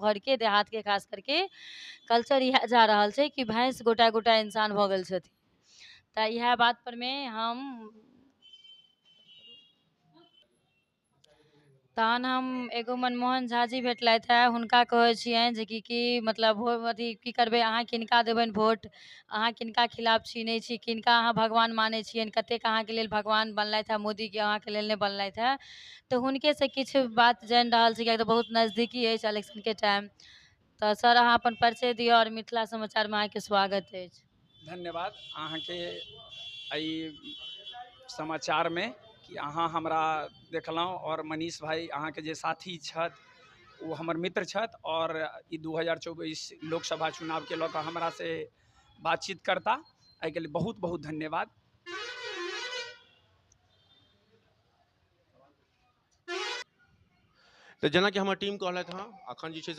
घर के देहात के खास करके कल्चर इएह जा रहल छै कि भैंस गोटा गोटा इंसान भऽ गेल छथिन। तऽ इएह बात पर में हम तहन हम एगो मनमोहन झा जी भेटलथि हे, हुनका कहै छियनि जे कि मतलब अथी की करबै, अहाँ किनका देबनि वोट, अहाँ किनका खिलाफ छी नहि छी, किनका अहाँ भगवान मानै छियनि, कतेक अहाँके लेल भगवान बनलथि हे, मोदी के अहाँके लेल नहि बनलथि हे। तऽ हुनके से किछु बात जानि रहल छी, कियाकि तऽ बहुत नजदीकी अछि इलेक्शन के टाइम। तऽ सर अहाँ अपन परिचय दिअ और मिथिला समाचार में अहाँके स्वागत अछि। धन्यवाद अहाँ के एहि समाचार में कि अहाँ हमरा देखलहुँ और मनीष भाई अहाँ के जे साथी छथि वो हमर मित्र छथि और ई 2024 लोकसभा चुनाव के लऽ कऽ हमरा से बातचीत करता, एहिके लिए बहुत बहुत धन्यवाद। तो जेना कि हमर टीम कहलथि हँ, अखन जे छै से